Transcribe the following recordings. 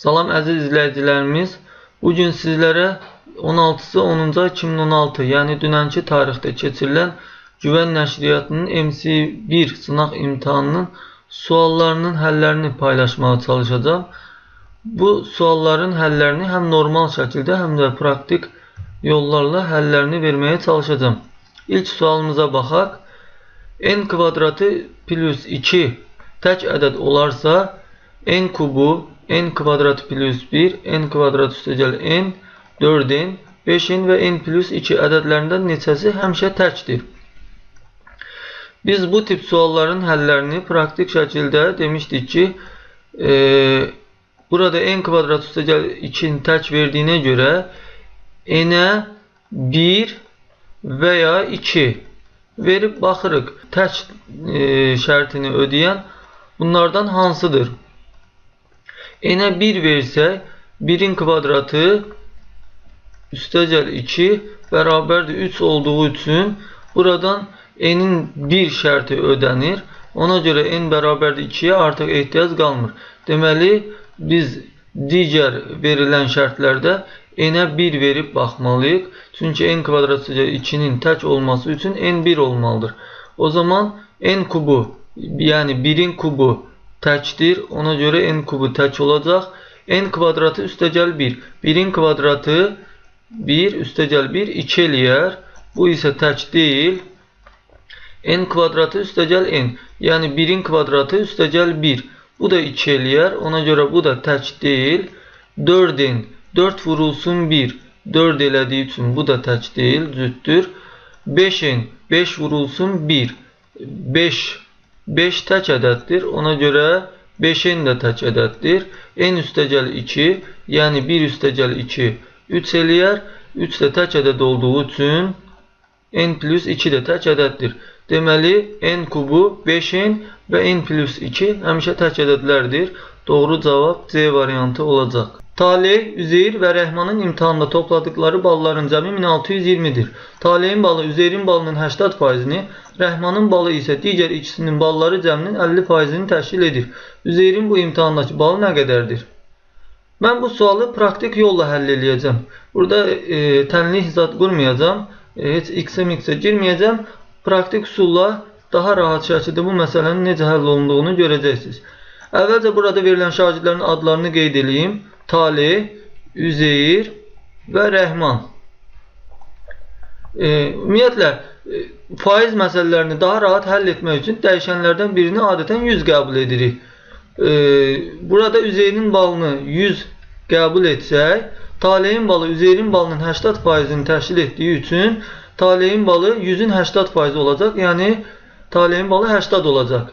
Salam əziz izləyicilərimiz. Bugün sizlərə 16-sı 10-cu ay 2016, yəni dünənki tarixdə keçirilən Güvən Nəşriyyatının MC1 sınaq imtahanının suallarının həllərini paylaşmağa çalışacağım. Bu sualların həllərini həm normal şəkildə, həm də praktik yollarla həllərini verməyə çalışacağım. İlk sualımıza baxaq. N kvadratı plus 2 tək ədəd olarsa, n kubu, n kvadrat plus 1, n kvadrat üstəgəl n, 4n, 5n və n plus 2 ədədlərindən neçəsi həmişə təkdir? Biz bu tip sualların həllərini praktik şəkildə demişdik ki, burada n kvadrat üstəgəl 2-ni tək verdiyinə görə n-ə 1 və ya 2 verib baxırıq. Tək şərtini ödəyən bunlardan hansıdır? N-ə 1 versək, 1-in kvadratı üstəgəl 2 bərabərdir 3 olduğu üçün buradan n-in 1 şərti ödənir. Ona görə n bərabərdir 2-yə artıq ehtiyac qalmır. Deməli, biz digər verilən şərtlərdə n-ə 1 verib baxmalıyıq. Çünki n kvadrat üstəgəl 2-nin tək olması üçün n 1 olmalıdır. O zaman n kubu, yəni 1-in kubu təkdir. Ona görə n kubu tək olacaq. N kvadratı üstəgəl 1. 1-in kvadratı 1 üstəgəl 1 2 eləyər. Bu isə tək deyil. N kvadratı üstəgəl n. Yəni 1-in kvadratı üstəgəl 1. Bu da 2 eləyər. Ona görə bu da tək deyil. 4n. 4 vurulsun 1. 4 elədiyi üçün bu da tək deyil. Cütdür. 5n. 5 vurulsun 1. 5 tək ədəddir. Ona görə 5n də tək ədəddir. N üstəgəl 2, yəni 1 üstəgəl 2, 3 eləyər. 3 də tək ədəd olduğu üçün n plus 2 də tək ədəddir. Deməli, n kubu 5n və n plus 2 həmişə tək ədədlərdir. Doğru cavab C variantı olacaq. Taleh, Üzeyir və Rəhmanın imtahanda topladıkları balların cəmi 1620-dir. Talehin balı Üzeyrin balının 80%-ni, Rəhmanın balı isə digər ikisinin balları cəminin 50%-ni təşkil edir. Üzeyrin bu imtahandakı balı nə qədərdir? Mən bu sualı praktik yolla həll eləyəcəm. Burada tənlik zad qurmayacam, heç x-ə girməyəcəm. Praktik üsulla daha rahat şəkildə bu məsələnin necə həll olunduğunu görəcəksiniz. Əvvəlcə burada verilən şagirdlərin adlarını qeyd edeyim. Taleh, Üzeyir və Rəhman. Ümumiyyətlə, faiz məsələlərini daha rahat həll etmək üçün dəyişənlərdən birini adətən 100 qəbul edirik. Burada Üzeyrin balını 100 qəbul etsək, Talehin balı Üzeyrin balının 80%-ni təşkil etdiyi üçün Talehin balı 100-ün 80% olacaq, yəni Talehin balı 80 olacaq.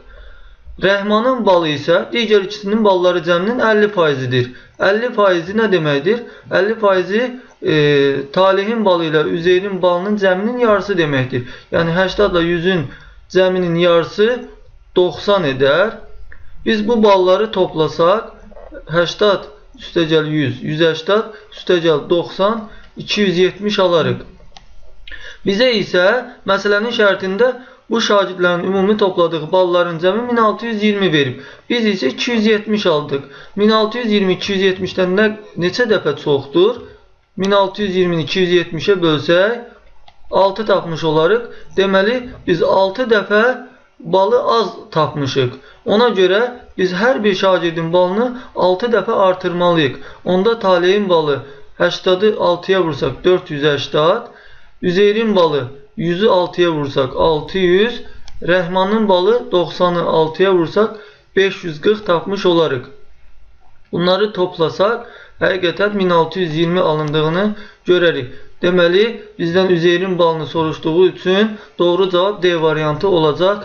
Rəhmanın balı isə digər ikisinin balları cəminin 50%-dir. 50% nə deməkdir? 50% Talehin balı ilə Üzeyrin balının cəminin yarısı deməkdir. Yəni 80 ilə 100-ün cəminin yarısı 90 edər. Biz bu balları toplasaq 80 üstəgəl 100, 180 üstəgəl 90, 270 alarıq. Bizə isə məsələnin şərtində bu şagirdlərin ümumi topladığı balların cəmi 1620 verib. Biz isə 270 aldıq. 1620 270-dən neçə dəfə çoxdur? 1620-ni 270-ə bölsək 6 tapmış olarıq. Deməli, biz 6 dəfə balı az tapmışıq. Ona görə biz hər bir şagirdin balını 6 dəfə artırmalıyıq. Onda Talehin balı 80-ı 6-ya vursaq 480, Üzeyrin balı 100-ü 6-ya vursaq 600, Rəhmanın balı 90-ı 6-ya vursaq 540 tapmış olarıq. Bunları toplasaq, həqiqətən 1620 alındığını görərik. Deməli, bizdən Üzeyrin balını soruşduğu üçün doğru cavab D variantı olacaq.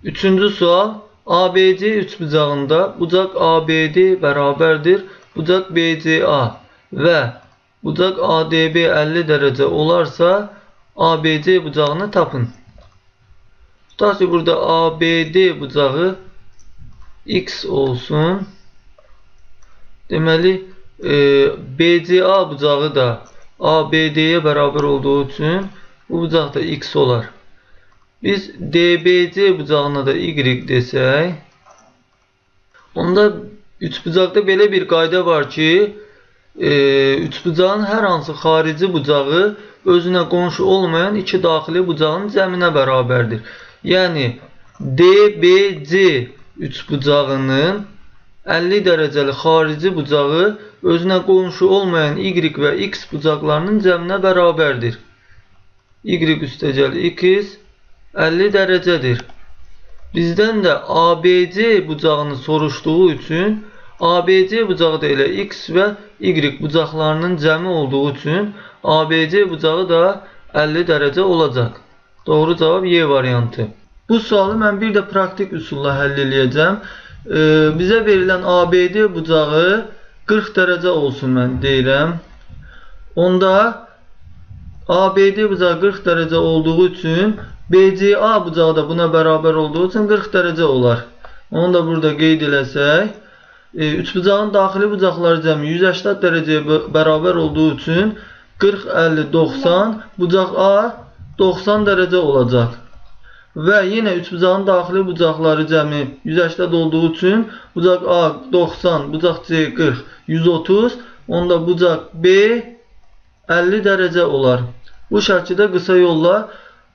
Üçüncü sual. ABC üçbucağında bucaq ABD bərabərdir bucaq BCA və bucaq ADB 50 dərəcə olarsa, ABC bucağını tapın. Tutaq ki, burada ABD bucağı X olsun. Deməli, BCA bucağı da ABD-yə bərabər olduğu üçün bu bucaq da X olar. Biz DBC bucağına da Y desək, onda Üçbucaqda belə bir qayda var ki, üçbucağın hər hansı xarici bucağı özünə qonşu olmayan iki daxili bucağın cəminə bərabərdir. Yəni DBC üçbucağının 50 dərəcəli xarici bucağı özünə qonşu olmayan Y və X bucaqlarının cəminə bərabərdir. Y üstəgəl X 50 dərəcədir. Bizdən də ABC bucağını soruşduğu üçün ABC bucağı da elə X və Y bucaqlarının cəmi olduğu üçün ABC bucağı da 50 dərəcə olacaq. Doğru cavab Y variantı. Bu sualı mən bir də praktik üsulla həll edəcəm. Bizə verilən ABD bucağı 40 dərəcə olsun mən deyirəm. Onda ABD bucağı 40 dərəcə olduğu üçün BCA bucağı da buna bərabər olduğu üçün 40 dərəcə olar. Onu da burada qeyd eləsək. Üçbucağın daxili bucaqları cəmi 180 dərəcəyə bərabər olduğu üçün 40, 50, 90 bucaq A 90 dərəcə olacaq. Və yenə üçbucağın daxili bucaqları cəmi 180 olduğu üçün bucaq A 90, bucaq C 40, 130, onda bucaq B 50 dərəcə olar. Bu şəkildə qısa yolla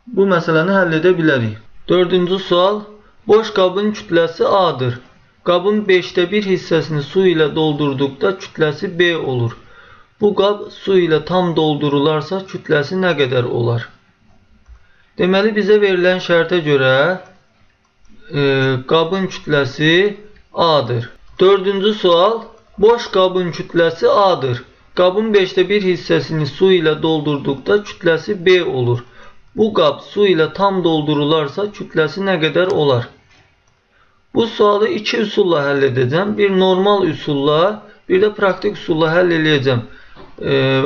bu məsələni həll edə bilərik. Dördüncü sual. Boş qabın kütləsi A-dır. Qabın 5də 1 hissəsini su ilə doldurduqda kütləsi B olur. Bu qab su ilə tam doldurularsa kütləsi nə qədər olar? Deməli, bizə verilən şərtə görə qabın kütləsi A-dır. Dördüncü sual. Boş qabın kütləsi A-dır. Qabın 5də 1 hissəsini su ilə doldurduqda kütləsi B olur. Bu qab su ilə tam doldurularsa kütləsi nə qədər olar? Bu sualı iki üsulla həll edəcəm. Bir normal üsulla, bir də praktik üsulla həll edəcəm.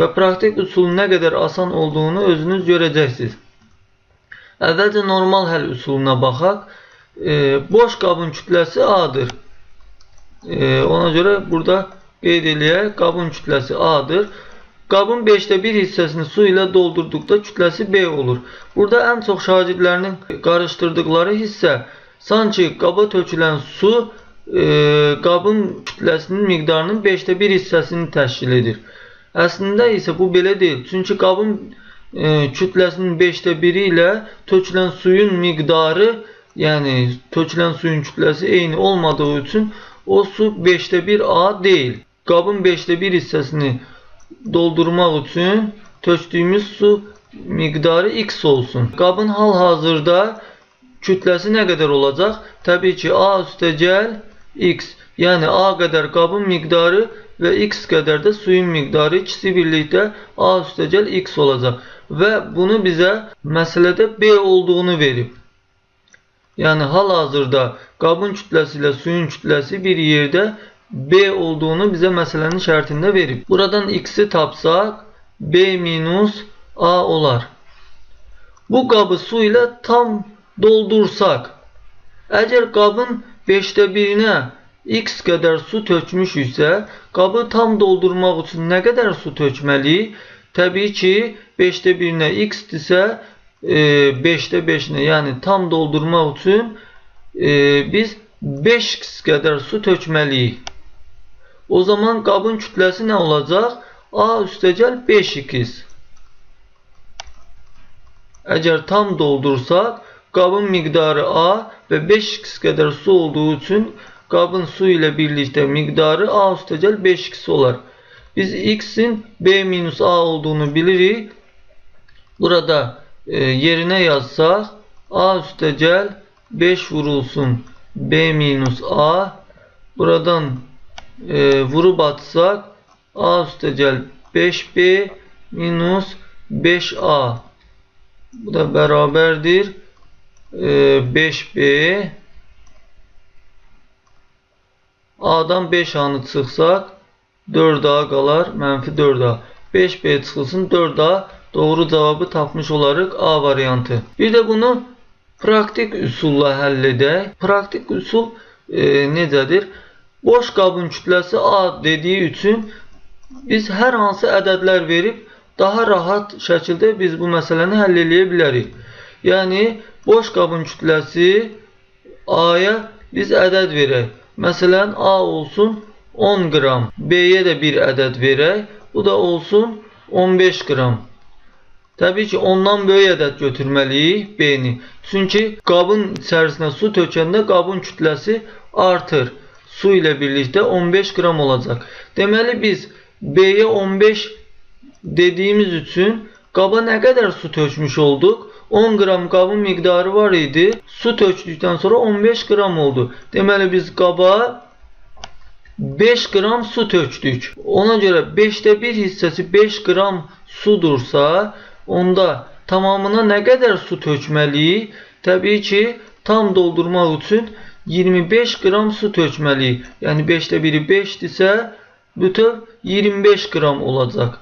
Və praktik üsulun nə qədər asan olduğunu özünüz görəcəksiniz. Əvvəlcə normal həll üsuluna baxaq. Boş qabın kütləsi A-dır. Ona görə burada qeyd eləyək. Qabın kütləsi A-dır. Qabın 5də 1 hissəsini su ilə doldurduqda kütləsi B olur. Burada ən çox şagirdlərinin qarışdırdıqları hissə sanki qaba tökülən su qabın kütləsinin miqdarının 5də 1 hissəsini təşkil edir. Əslində isə bu belə deyil. Çünki qabın kütləsinin 5də 1-i ilə tökülən suyun miqdarı, yəni tökülən suyun kütləsi eyni olmadığı üçün o su 5də 1 A deyil. Qabın 5də 1 hissəsini doldurmaq üçün tökdüyümüz su miqdarı X olsun. Qabın hal-hazırda kütləsi nə qədər olacaq? Təbii ki, A üstəgəl X. Yəni A qədər qabın miqdarı və X qədər də suyun miqdarı, ikisi birlikdə A üstəgəl X olacaq. Və bunu bizə məsələdə B olduğunu verib. Yəni hal-hazırda qabın kütləsi ilə suyun kütləsi bir yerdə B olduğunu bizə məsələnin şərtində verib. Buradan X-i tapsaq, B minus A olar. Bu qabı su ilə tam doldursaq, əgər qabın 5də 1-nə X qədər su tökmüşüksə, qabı tam doldurmaq üçün nə qədər su tökməliyik? Təbii ki, 5də 1-nə X-dirsə, 5də 5-nə, yəni tam doldurmaq üçün biz 5X qədər su tökməliyik. O zaman qabın kütləsi nə olacaq? A üstəgəl 5X. Əgər tam doldursaq, qabın miqdarı A və 5X qədər su olduğu üçün qabın su ilə birlikdə miqdarı A üstəgəl 5X olar. Biz X-in B minus A olduğunu bilirik. Burada yerinə yazsaq, A üstəgəl 5 vurulsun B minus A. Buradan vurub atsaq, A üstəgəl 5B minus 5A. Bu da bərabərdir 5B. A'dan 5A'nı çıxsaq 4A qalar, mənfi 4A. 5B çıxılsın 4A. Doğru cavabı tapmış olarıq A variantı. Bir də bunu praktik üsulla həll edək. Praktik üsul necədir? Boş qabın kütləsi A dediyi üçün biz hər hansı ədədlər verib daha rahat şəkildə biz bu məsələni həll edə bilərik. Yəni, boş qabın kütləsi A-ya biz ədəd verək. Məsələn, A olsun 10 qram. B-yə də bir ədəd verək. Bu da olsun 15 qram. Təbii ki, ondan böyük ədəd götürməliyik B-ni. Çünki qabın içərisinə su tökəndə qabın kütləsi artır. Su ilə birlikdə 15 qram olacaq. Deməli, biz B-yə 15 dediyimiz üçün qaba nə qədər su tökmüş olduq? 10 qram qabın miqdarı var idi. Su tökdükdən sonra 15 qram oldu. Deməli, biz qaba 5 qram su tökdük. Ona görə 5də 1 hissəsi 5 qram sudursa, onda tamamına nə qədər su tökməliyik? Təbii ki, tam doldurmaq üçün 25 qram su tökməliyik. Yəni 5də 1-i 5-dirsə, bütöv 25 qram olacaq.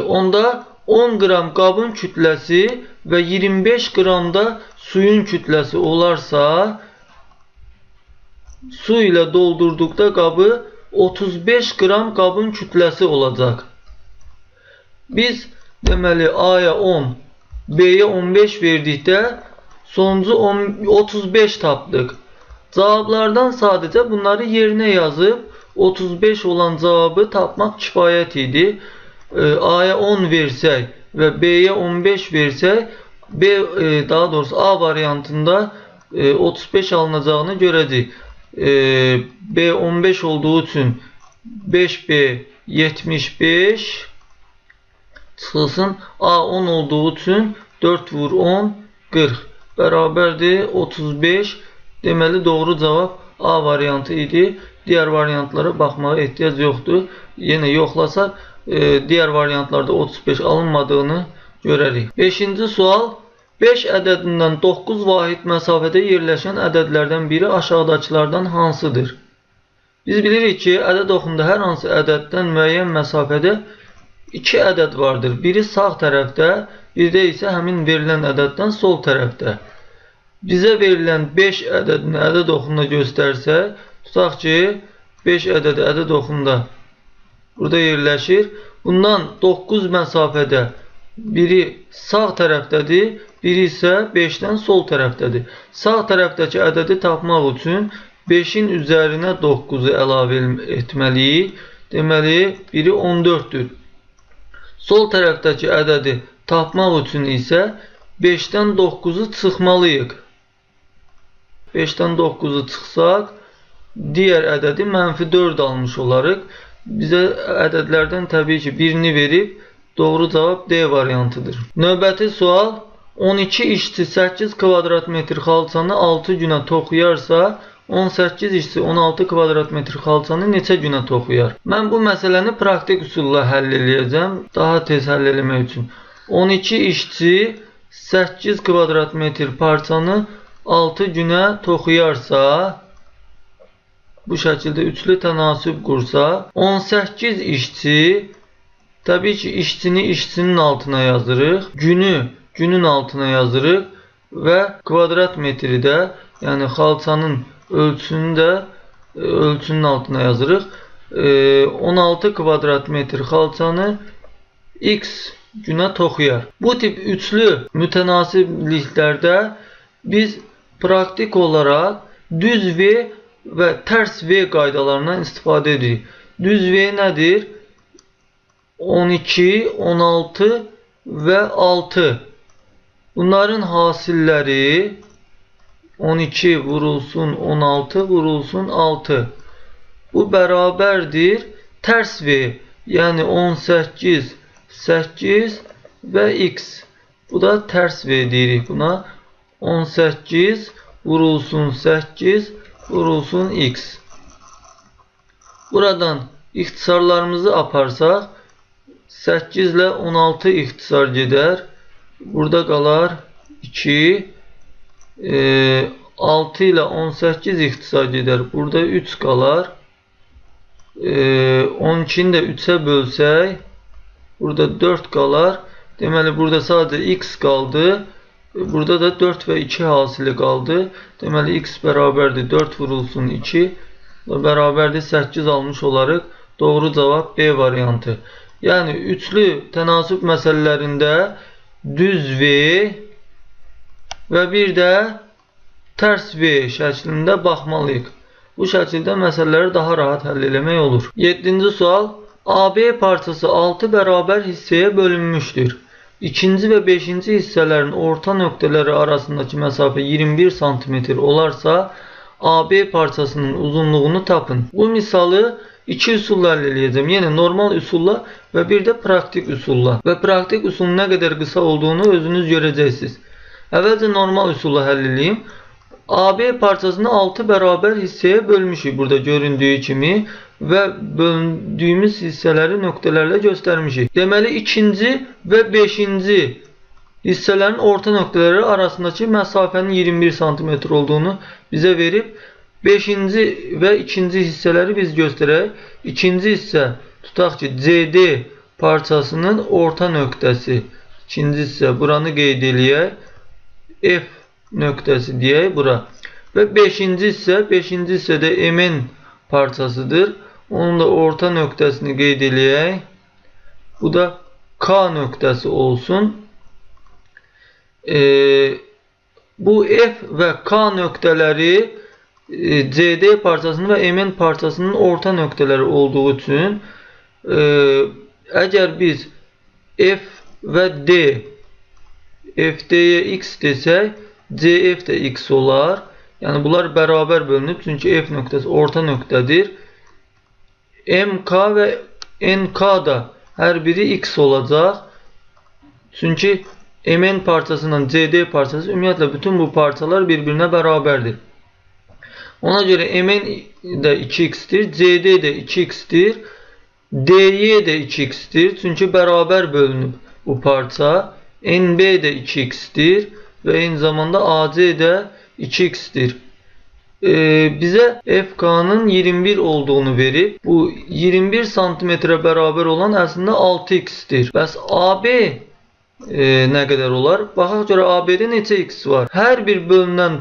Onda 10 qram qabın kütləsi və 25 qram da suyun kütləsi olarsa, su ilə doldurduqda qabı 35 qram qabın kütləsi olacaq. Biz deməli A-ya 10, B-yə 15 verdikdə sonuncu 35 tapdıq. Cavablardan sadəcə bunları yerinə yazıb 35 olan cavabı tapmaq kifayət idi. A-ya 10 versək və B-yə 15 versək, daha doğrusu A variantında 35 alınacağını görəcək. B 15 olduğu üçün 5B 75 çıxılsın. A 10 olduğu üçün 4 vur 10 40 bərabərdir 35. Deməli doğru cavab A variantı idi. Digər variantlara baxmağa ehtiyac yoxdur. Yenə yoxlasaq digər variantlarda 35 alınmadığını görərik. 5-ci sual. 5 ədədindən 9 vahid məsafədə yerləşən ədədlərdən biri aşağıdakılardan hansıdır? Biz bilirik ki, ədəd oxunda hər hansı ədəddən müəyyən məsafədə 2 ədəd vardır. Biri sağ tərəfdə, bir də isə həmin verilən ədəddən sol tərəfdə. Bizə verilən 5 ədədini ədəd oxunda göstərsək, tutaq ki, 5 ədədi ədəd oxunda burada yerləşir. Bundan 9 məsafədə biri sağ tərəfdədir, biri isə 5-dən sol tərəfdədir. Sağ tərəfdəki ədədi tapmaq üçün 5-in üzərinə 9-u əlavə etməliyik. Deməli, biri 14-dür. Sol tərəfdəki ədədi tapmaq üçün isə 5-dən 9-u çıxmalıyıq. 5-dən 9-u çıxsaq, digər ədədi -4 almış olarıq. Bizə ədədlərdən təbii ki, birini verib, doğru cavab D variantıdır. Növbəti sual. 12 işçi 8 kvadrat metr xalçanı 6 günə toxuyarsa, 18 işçi 16 kvadrat metr xalçanı neçə günə toxuyar? Mən bu məsələni praktik üsulla həll edəcəm, daha tez həll etmək üçün. 12 işçi 8 kvadrat metr parçanı 6 günə toxuyarsa, bu şəkildə üçlü tənasüb qursa, 18 işçi, təbii ki, işçini işçinin altına yazırıq, günün altına yazırıq və kvadrat metri də, yəni xalçanın ölçüsünü də ölçünün altına yazırıq. 16 kvadrat metr xalçanı x günə toxuyar. Bu tip üçlü mütənasibliklərdə biz praktik olaraq düz V və tərs V qaydalarından istifadə edirik. Düz V nədir? 12, 16 və 6. Bunların hasilləri 12 vurulsun 16 vurulsun 6. Bu bərabərdir tərs V, yəni 18, 8 və x. Bu da tərs V deyirik buna. 18 vurulsun 8 vurulsun x. Buradan ixtisarlarımızı aparsaq, 8 ilə 16 ixtisar gedər. Burada qalar 2. 6 ilə 18 ixtisar gedər. Burada 3 qalar. 12-ni də 3-ə bölsək, burada 4 qalar. Deməli, burada sadəcə x qaldı. Burada da 4 və 2 hasili qaldı. Deməli, x bərabərdir 4 vurulsun 2 və bərabərdir 8 almış olarıq. Doğru cavab B variantı. Yəni, üçlü tənasüb məsələlərində düz V və bir də tərs V şəklində baxmalıyıq. Bu şəkildə məsələləri daha rahat həll etmək olur. 7-ci sual. AB parçası 6 bərabər hissəyə bölünmüşdür. İkinci və 5-ci hissələrin orta nöqtələri arasındakı məsafə 21 cm olarsa, AB parçasının uzunluğunu tapın. Bu misalı iki üsulla əldə edəcəm. Yəni normal üsulla və bir də praktik üsulla. Və praktik üsulun nə qədər qısa olduğunu özünüz görəcəksiniz. Əvvəlcə normal üsulla həll edeyim. AB parçasını 6 bərabər hissəyə bölmüşük burada göründüyü kimi və bölündüyümüz hissələri nöqtələrlə göstərmişik. Deməli, ikinci və 5-ci hissələrin orta nöqtələri arasındakı məsafənin 21 cm olduğunu bizə verib. 5-ci və 2-ci hissələri biz göstərək. İkinci hissə tutaq ki, CD parçasının orta nöqtəsi. İkinci hissə buranı qeyd eləyək. F nöqtəsi deyək bura. Və 5-ci hissə də MN parçasıdır. Onun da orta nöqtəsini qeyd eləyək. Bu da K nöqtəsi olsun. Bu F və K nöqtələri CD parçasının və MN parçasının orta nöqtələri olduğu üçün əgər biz F və D FD-yə X desək, CF də X olar. Yəni bunlar bərabər bölünüb, çünki F nöqtəsi orta nöqtədir. MK və NK da hər biri X olacaq. Çünki MN parçası ilə CD parçası, ümumiyyətlə bütün bu parçalar bir-birinə bərabərdir. Ona görə MN də 2X-dir, CD də 2X-dir, DY də 2X-dir. Çünki bərabər bölünüb bu parça. NB də 2X-dir və eyni zamanda AC də 2X-dir. Bizə FK'nın 21 olduğunu verib. Bu 21 cm-ə bərabər olan əslində 6X-dir. Bəs AB nə qədər olar? Baxaq görə AB-də neçə X var? Hər bir bölünən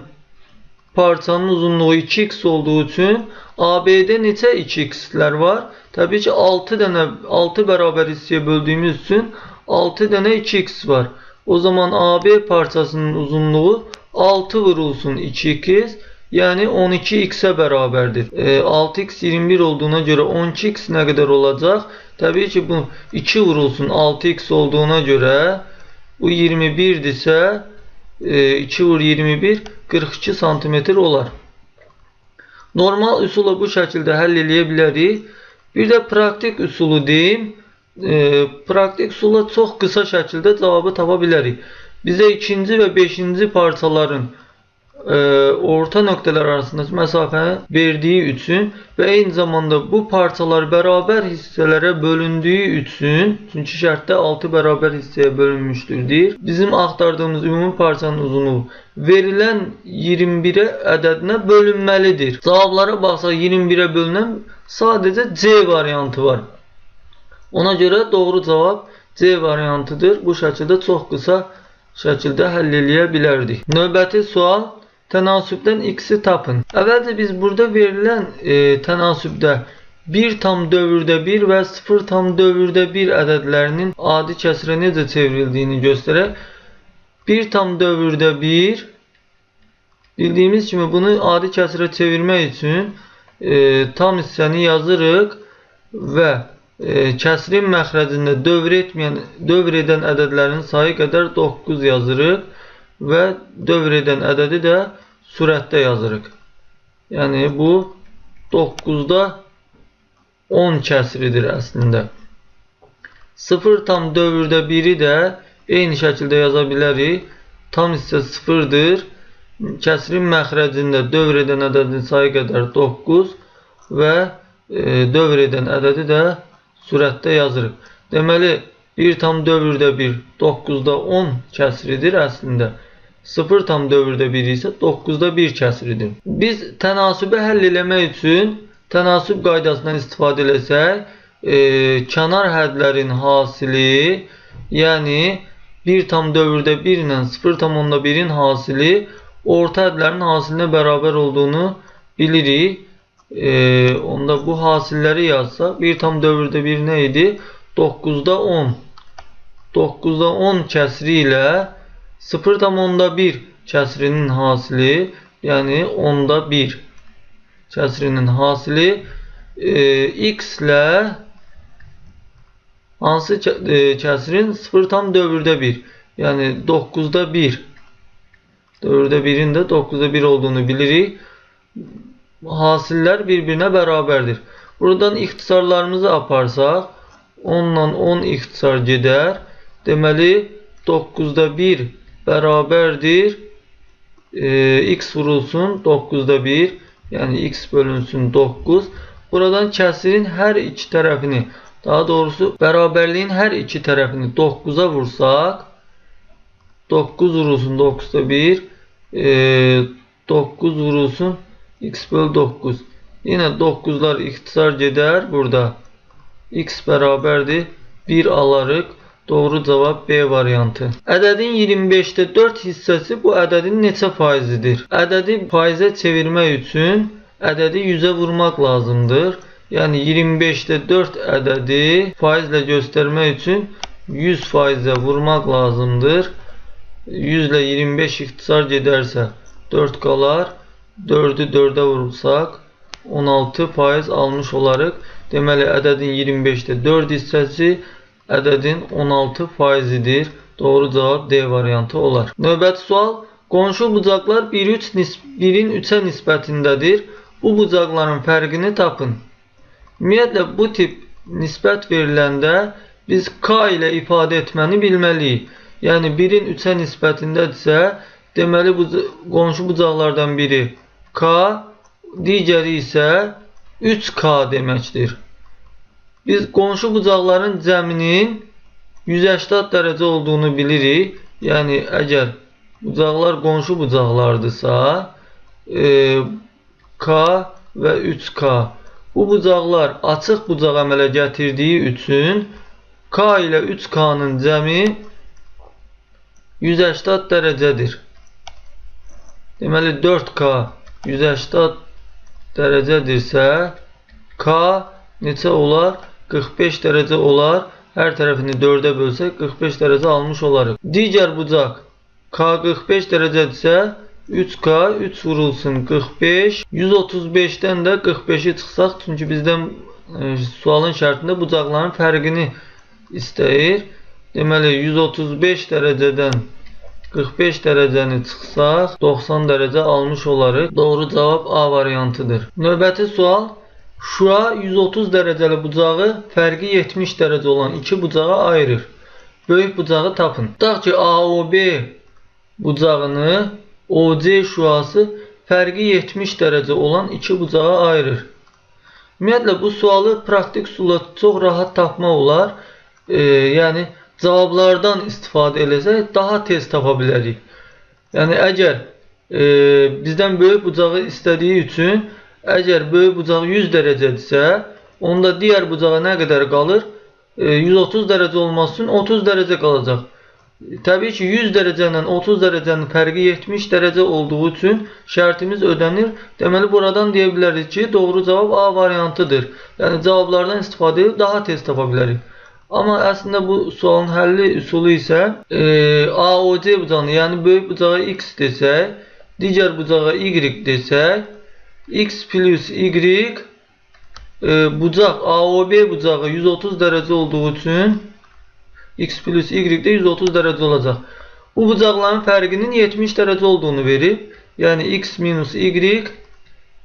parçanın uzunluğu 2X olduğu üçün AB-də neçə 2X-lər var? Təbii ki 6 bərabər hissəyə böldüyümüz üçün 6 dənə 2X var. O zaman AB parçasının uzunluğu 6 vurulsun 2X, yəni 12X-ə bərabərdir. 6X 21 olduğuna görə 12X nə qədər olacaq? Təbii ki bu 2 vurulsun 6X olduğuna görə bu 21-dirsə 2 vur 21 42 cm olar. Normal üsulla bu şəkildə həll eləyə bilərik. Bir də praktik üsulu deyim. Praktik üsulla çox qısa şəkildə cavabı tapa bilərik. Bizə ikinci və 5-ci parçaların orta nöqtələr arasındakı məsafəni verdiyi üçün və eyni zamanda bu parçalar bərabər hissələrə bölündüyü üçün, çünki şərtdə 6 bərabər hissəyə bölünmüşdür deyir. Bizim axtardığımız ümumi parçanın uzunluğu verilən 21-ə ədədinə bölünməlidir. Cavablara baxsaq 21-ə bölünən sadəcə C variantı var. Ona görə doğru cavab C variantıdır. Bu şəkildə çox qısa şəkildə həll eləyə bilərdik. Növbəti sual. Tənasübdən X-i tapın. Əvvəlcə biz burada verilən tənasübdə 1/1 və 0/1 ədədlərinin adi kəsrə necə çevrildiyini göstərək. 1/1 bildiyimiz kimi bunu adi kəsrə çevirmək üçün tam hissəni yazırıq və kəsrin məxrəcində dövr edən ədədlərin sayı qədər 9 yazırıq və dövr edən ədədi də sürətdə yazırıq. Yəni bu 9-da 10 kəsridir əslində. 0/1-i də eyni şəkildə yaza bilərik. Tam hissə 0-dır. Kəsrin məxrəcində dövr edən ədədin sayı qədər 9 və dövr edən ədədi də sürətdə yazırıq. Deməli 1/1 9-da 10 kəsridir əslində. 0/1 isə 9-da 1 kəsridir. Biz tənasübü həll eləmək üçün tənasüb qaydasından istifadə eləsək, kənar hədlərin hasili, yəni 1/1 ilə 0/1-in hasili orta hədlərin hasilinə bərabər olduğunu bilirik. Onda bu hasilləri yazsaq 1/1 nə idi? 9-da 10. 9-da 10 kəsri ilə 0/1 kəsrinin hasili, yəni 10-da 1 kəsrinin hasili x ilə hansı kəsrin 0,4-1, yəni 9'da 1. 4'də 1'in də 9'da 1 olduğunu bilirik. Hasiller birbirine beraberdir. Buradan ixtisarlarımızı aparsaq 10 ilə 10 ixtisar gedər. Deməli 9'da 1 bərabərdir. X vurulsun 9'da 1. Yəni x bölünsün 9. Buradan kəsirin hər iki tərəfini, daha doğrusu bərabərliyin hər iki tərəfini 9'a vursaq 9 vurulsun 9'da 1. 9 vurulsun x bölü 9. Yine 9'lar ixtisar gedər. Burada x bərabərdir 1 alarıq. Doğru cavab B variantı. Ədədin 25'də 4 hissəsi bu ədədin neçə faizidir? Ədədi faizə çevirmək üçün ədədi 100'ə vurmaq lazımdır. Yəni 25'də 4 ədədi faizlə göstərmək üçün 100 faizə vurmaq lazımdır. 100 ilə 25 ixtisar gedərsə 4 qalar. 4'ü 4'ə vursaq 16% almış olarıq. Deməli ədədin 25'də 4 hissəsi ədədin 16%idir. Doğru cavab D variantı olar. Növbəti sual. Qonşu bucaqlar 1'in 3'ə nisbətindədir. Bu bucaqların fərqini tapın. Ümumiyyətlə bu tip nisbət veriləndə biz K ilə ifadə etməni bilməliyik. Yəni 1'in 3'ə nisbətindədirsə deməli qonşu bucaqlardan biri K, digəri isə 3K deməkdir. Biz qonşu bucaqların cəminin 180 dərəcə olduğunu bilirik. Yəni əgər bucaqlar qonşu bucaqlardırsa K və 3K. Bu bucaqlar açıq bucaq əmələ gətirdiyi üçün K ilə 3K'nın cəmi 180 dərəcədir. Deməli 4K 180 dərəcədirsə K neçə olar? 45 dərəcə olar. Hər tərəfini 4'ə bölsək 45 dərəcə almış olarıq. Digər bucaq K 45 dərəcədirsə 3K 3 vurulsun 45. 135'dən də 45'i çıxsaq, çünki bizdən sualın şərtində bucaqların fərqini istəyir. Deməli 135 dərəcədən 45 dərəcəni çıxsaq 90 dərəcə almış olarıq. Doğru cavab A variantıdır. Növbəti sual. Şua 130 dərəcəli bucağı fərqi 70 dərəcə olan iki bucağa ayırır. Böyük bucağı tapın. Tutaq ki AOB bucağını OC şuası fərqi 70 dərəcə olan iki bucağa ayırır. Ümumiyyətlə bu sualı praktik üsulla çox rahat tapmaq olar. Yəni cavablardan istifadə eləsək daha tez tapa bilərik. Yəni əgər bizdən böyük bucağı istədiyi üçün əgər böyük bucaq 100 dərəcədirsə, onda digər bucağa nə qədər qalır? 130 dərəcə olması üçün 30 dərəcə qalacaq. Təbii ki 100 dərəcə ilə 30 dərəcənin fərqi 70 dərəcə olduğu üçün şərtimiz ödənir. Deməli buradan deyə bilərik ki doğru cavab A variantıdır. Yəni cavablardan istifadə edib daha tez tapa bilərik. Amma əslində bu sualın həlli üsulu isə AOC bucağını, yəni böyük bucağa X desək, digər bucağa Y desək, X plus Y bucaq AOB bucağı 130 dərəcə olduğu üçün X plus Y də 130 dərəcə olacaq. Bu bucaqların fərqinin 70 dərəcə olduğunu verir. Yəni X minus Y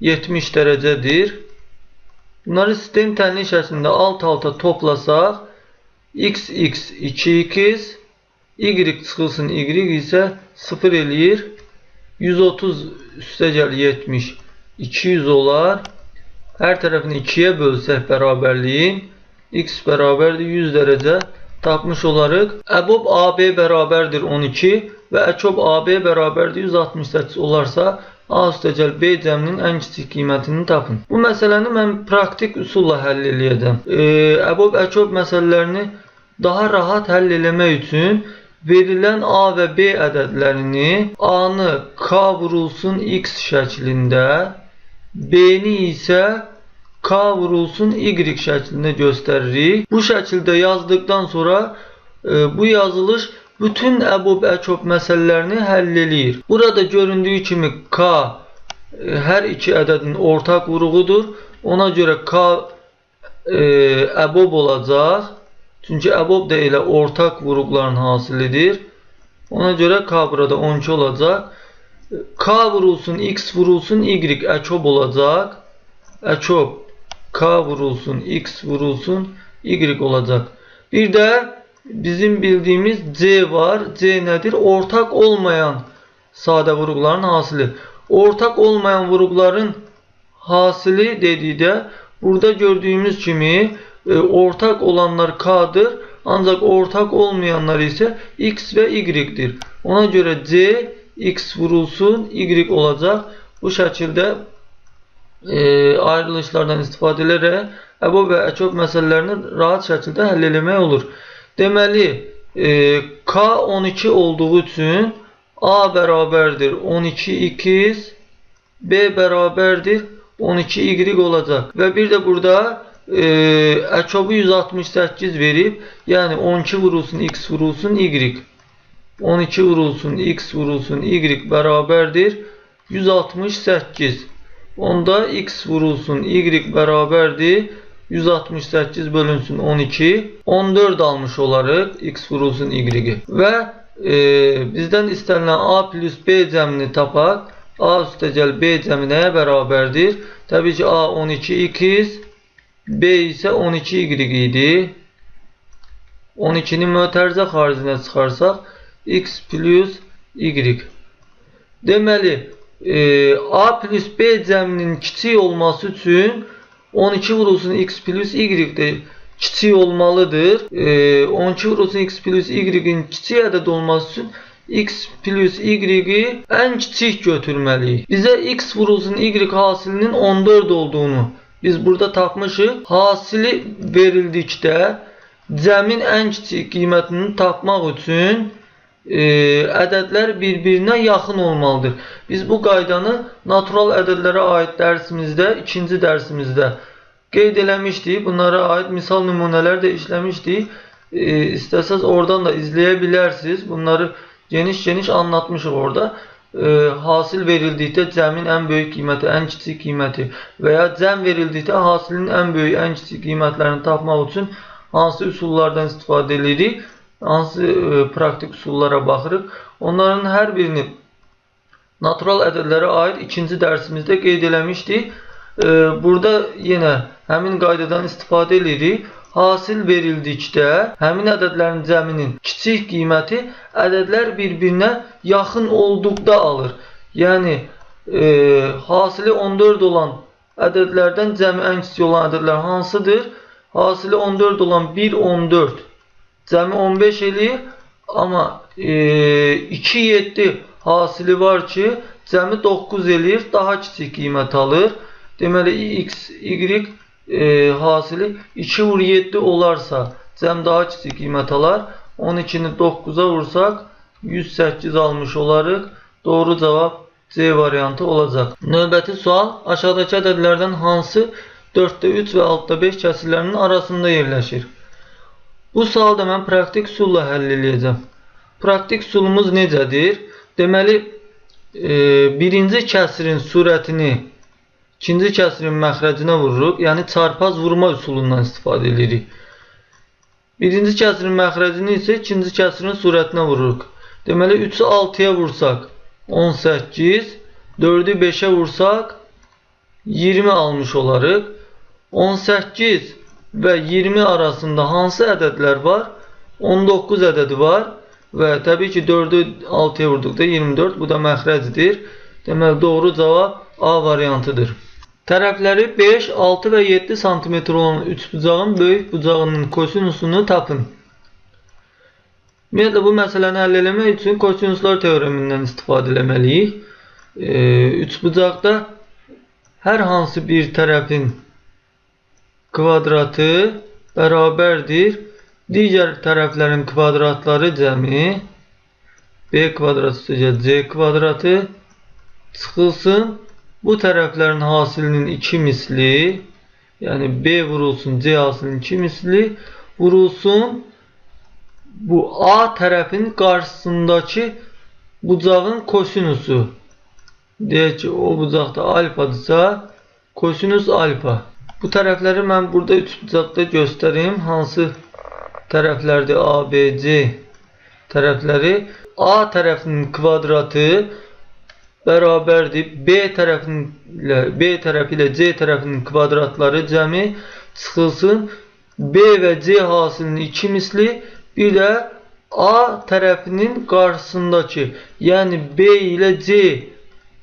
70 dərəcədir. Bunları sistem tənlik şəklində alt-alta toplasaq X 2x, Y çıxılsın Y isə 0 eləyir. 130 üstə gəl 70 200 olar. Hər tərəfini 2'yə bölsək bərabərliyin X bərabərdir 100 dərəcə tapmış olarıq. Əbob AB bərabərdir 12 və Əkob AB bərabərdir 168 olarsa A üstə gəl B cəminin ən kiçik qiymətini tapın. Bu məsələni mən praktik üsulla həll eləyəcəm. Əbob Əkob məsələlərini daha rahat həll eləmək üçün verilən A və B ədədlərini A-nı K vurulsun X şəklində, B-ni isə K vurulsun Y şəklində göstəririk. Bu şəkildə yazdıqdan sonra bu yazılış bütün əbob əkob məsələlərini həll eləyir. Burada göründüyü kimi K hər iki ədədin ortaq vuruğudur. Ona görə K əbob olacaq. Çünki əbob da elə ortaq vuruqların hasilidir. Ona görə K burada 12 olacaq. K vurulsun, X vurulsun, Y əkob olacaq. Əkob K vurulsun, X vurulsun, Y olacaq. Bir də bizim bildiyimiz C var. C nədir? Ortaq olmayan sadə vuruqların hasili. Ortaq olmayan vuruqların hasili dedikdə burada gördüyümüz kimi ortaq olanlar K'dır. Ancaq ortaq olmayanlar isə X və Y-dir. Ona görə C, X vurulsun, Y olacaq. Bu şəkildə ayrılışlardan istifadə edərək əbob və əkob məsələlərini rahat şəkildə həll etmək olur. Deməli, K 12 olduğu üçün A bərabərdir 12x, B bərabərdir 12y olacaq. Və bir də burada əkobu 168 verib, yəni 12 vurulsun, X vurulsun, Y. 12 vurulsun, X vurulsun, Y bərabərdir 168. Onda X vurulsun, Y bərabərdir 168 bölünsün 12. 14 almış olarıq X vurulsun, Y. Və bizdən istənilən A plus B cəmini tapaq. A üstəgəl B cəmi nəyə bərabərdir? Təbii ki, A 12x, B isə 12y idi. 12-ni mötərizə xaricinə çıxarsaq, X plus Y. Deməli, A plus B cəminin kiçik olması üçün 12 vurulsun X plus Y də kiçik olmalıdır. 12 vurulsun X plus Y-in kiçik ədəd olması üçün X plus Y-i ən kiçik götürməliyik. Bizə X vurulsun Y hasilinin 14 olduğunu biz burada tapmışıq. Hasili verildikdə cəmin ən kiçik qiymətini tapmaq üçün ədədlər bir-birinə yaxın olmalıdır. Biz bu qaydanı natural ədədlərə aid dərsimizdə, ikinci dərsimizdə qeyd eləmişdik. Bunlara aid misal nümunələr də işləmişdik. İstəsəz oradan da izləyə bilərsiniz. Bunları geniş anlatmışıq orada. Hasil verildikdə cəmin ən böyük qiyməti, ən kiçik qiyməti və ya cəm verildikdə hasilin ən böyük, ən kiçik qiymətlərini tapmaq üçün hansı üsullardan istifadə edirik, hansı praktik üsullara baxırıq. Onların hər birini natural ədədlərə aid ikinci dərsimizdə qeyd eləmişdik. Burada yenə həmin qaydadan istifadə edirik. Hasil verildikdə həmin ədədlərin cəminin kiçik qiyməti ədədlər bir-birinə yaxın olduqda alır. Yəni, hasili 14 olan ədədlərdən cəmi ən kiçik olan ədədlər hansıdır? Hasili 14 olan 1, 14 cəmi 15 eləyir. Amma 2, 7 hasili var ki, cəmi 9 eləyir, daha kiçik qiymət alır. Deməli, X, Y hasili 2 vur 7 olarsa cəm daha kiçik qiymət alar. 12-ni 9-a vursaq 108 almış olarıq. Doğru cavab C variantı olacaq. Növbəti sual, aşağıdakı ədədlərdən hansı 4-də 3 və 6-da 5 kəsirlərinin arasında yerləşir? Bu sualda mən praktik üsulla həll edəcəm. Praktik üsulumuz necədir? Deməli, birinci kəsirin surətini İkinci kəsirin məxrəcinə vururuq. Yəni, çarpaz vurma üsulundan istifadə edirik. Birinci kəsirin məxrəcini isə ikinci kəsirin surətinə vururuq. Deməli, 3-ü 6-ya vursaq 18, 4-ü 5-ə vursaq 20 almış olarıq. 18 və 20 arasında hansı ədədlər var? 19 ədədi var. Və təbii ki, 4-ü 6-ya vurduqda 24. Bu da məxrəcdir. Deməli, doğru cavab A variantıdır. Tərəfləri 5, 6 və 7 cm olan üçbucağın böyük bucağının kosinusunu tapın. Ümumiyyətlə, bu məsələni həll etmək üçün kosinuslar teoremindən istifadə etməliyik. Üçbucaqda hər hansı bir tərəfin kvadratı bərabərdir digər tərəflərin kvadratları cəmi B kvadratı üstəgəl C kvadratı çıxılsın. Bu tərəflərin hasilinin 2 misli, yəni B vurulsun, C hasilinin 2 misli vurulsun. Bu A tərəfin qarşısındakı bucağın kosinusu. deyək ki, o bucaqda alfadırsa, kosinus alfa. Bu tərəfləri mən burada üç bucaqda göstərim. Hansı tərəflərdir? A, B, C tərəfləri. A tərəfinin kvadratı bərabərdir. B tərəfi ilə C tərəfinin kvadratları cəmi çıxılsın. B və C hasilinin 2 misli, bir də A tərəfinin qarşısındakı, yəni B ilə C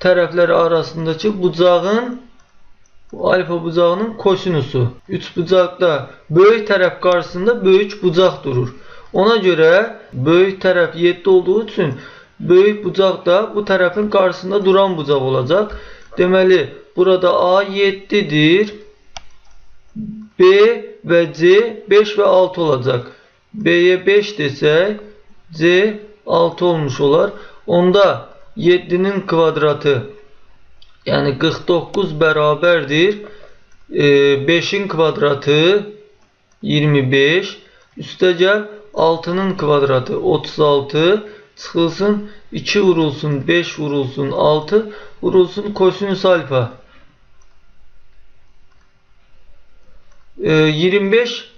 tərəfləri arasındakı bucağın, alfa bucağının kosinusu. Üç bucaqda böyük tərəf qarşısında böyük bucaq durur. Ona görə böyük tərəf 7 olduğu üçün böyük bucaq da bu tərəfin qarşısında duran bucaq olacaq. Deməli, burada A 7'dir. B və C 5 və 6 olacaq. B'ye 5 desək, C 6 olmuş olar. Onda 7'nin kvadratı, yəni 49 bərabərdir. 5'in kvadratı 25. Üstəgəl 6'nın kvadratı 36. Çıxılsın 2 vurulsun 5 vurulsun 6 vurulsun kosinüs alfa. 25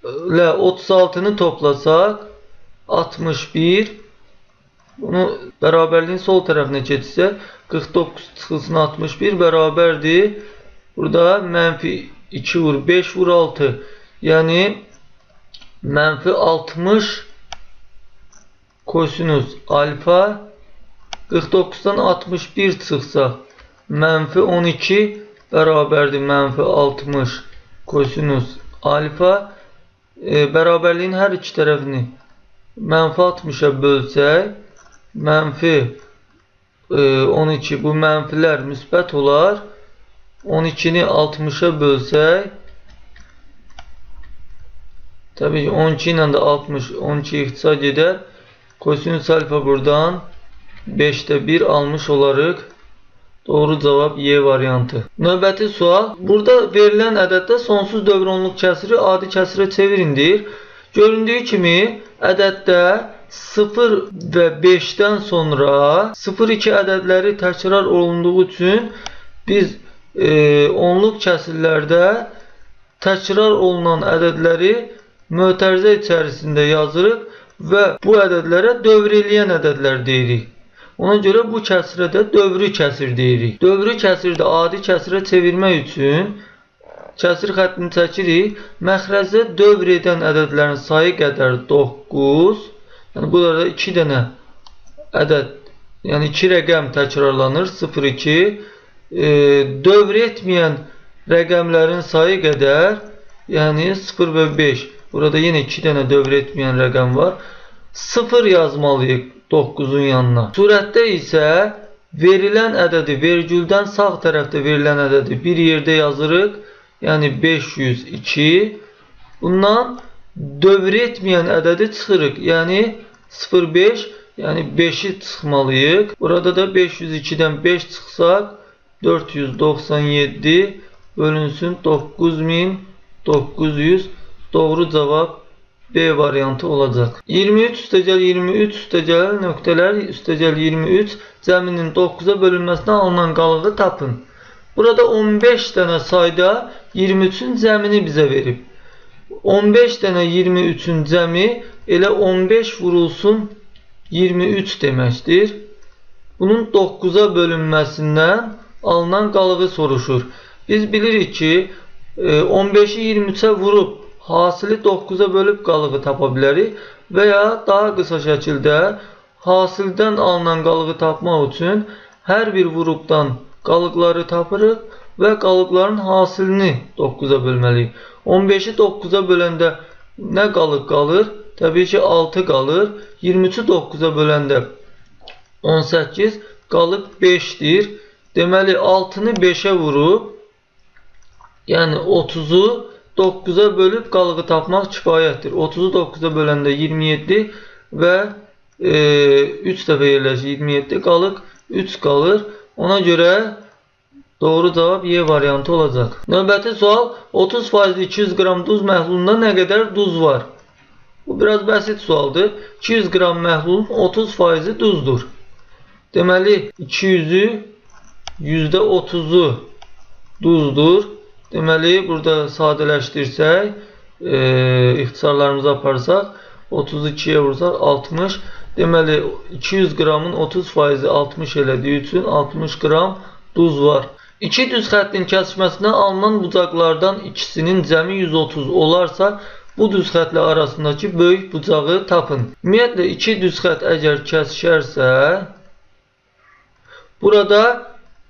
ile 36'nı toplasaq 61. Bunu bərabərliyin sol tərəfinə keçsək 49 çıxılsın 61 bərabərdir. Burada mənfi 2 vur 5 vur 6. Yəni mənfi 60 kosinus alfa. 49'dan 61 çıxsa mənfi 12 bərabərdir mənfi 60 kosinus alfa. Bərabərliyin hər iki tərəfini mənfi 60'a bölsək mənfi 12, bu mənfilər müsbət olar. 12'ni 60'a bölsək, təbii ki 12 ilə də 60, 12 ixtisa gedər. Kosinüs alfa buradan 5'te 1 almış olarıq. Doğru cavab Y variantı. Növbəti sual. Burada verilən ədəddə sonsuz dövranlıq kəsiri adi kəsirə çevirindir. Göründüyü kimi ədəddə 0 və 5'dən sonra 0-2 ədədləri təkrar olunduğu üçün biz onluq kəsirlərdə təkrar olunan ədədləri mötərizə içərisində yazırıq və bu ədədlərə dövr eləyən ədədlər deyirik. Ona görə bu kəsirə də dövrü kəsir deyirik. Dövrü kəsirdə adi kəsirə çevirmək üçün kəsir xəttini çəkirik. Məxrəcdə dövr edən ədədlərin sayı qədər 9. Yəni burada 2 dənə ədəd, yəni 2 rəqəm təkrarlanır. 0, 2. Dövr etməyən rəqəmlərin sayı qədər, yəni 0 və 5. Burada yenə 2 dənə dövr etməyən rəqəm var. 0 yazmalıyıq 9'un yanına. Surətdə isə verilən ədədi vergüldən sağ tərəfdə verilən ədədi bir yerdə yazırıq. Yəni 502. Bundan dövr etməyən ədədi çıxırıq. Yəni 0,5, yəni 5'i çıxmalıyıq. Burada da 502'dən 5 çıxsaq 497 bölünsün 9900. Doğru cavab B variantı olacaq. 23 üstəgəl 23 üstəgəl nöqtələr üstəgəl 23 cəminin 9'a bölünməsindən alınan qalığı tapın. Burada 15 dənə sayda 23'ün cəmini bizə verib. 15 dənə 23'ün cəmi elə 15 vurulsun 23 deməkdir. Bunun 9'a bölünməsindən alınan qalığı soruşur. Biz bilirik ki 15'i 23'e vurub hasili 9'a bölüb qalığı tapa bilərik və ya daha qısa şəkildə hasildən alınan qalığı tapmaq üçün hər bir vurubdan qalıqları tapırıq və qalıqların hasilini 9'a bölməliyik. 15'i 9'a böləndə nə qalıq qalır? Təbii ki 6 qalır. 23'ü 9'a böləndə 18 qalıq 5'dir. Deməli 6'nı 5'e vurub, yəni 30'u 9'a bölüb qalığı tapmaq kifayətdir. 30'u 9'a böləndə 27 və 3 dəfə yerləşir 27 qalıq 3 qalır. Ona görə doğru cavab Y variantı olacaq. Növbəti sual 30% 200 qram duz məhlulunda nə qədər duz var? Bu biraz bəsit sualdır. 200 qram məhlulun 30% duzdur. Deməli 200'ü %30'u duzdur. Deməli, burada sadələşdirsək, ixtisarlarımızı aparsaq, 32'ye vursaq 60. Deməli, 200 qramın 30%-i 60 elədiyi üçün 60 qram duz var. İki düz xəttin kəsişməsindən alınan bucaqlardan ikisinin cəmi 130 olarsa, bu düz xətlə arasındakı böyük bucağı tapın. Ümumiyyətlə, iki düz xət əgər kəsişərsə, burada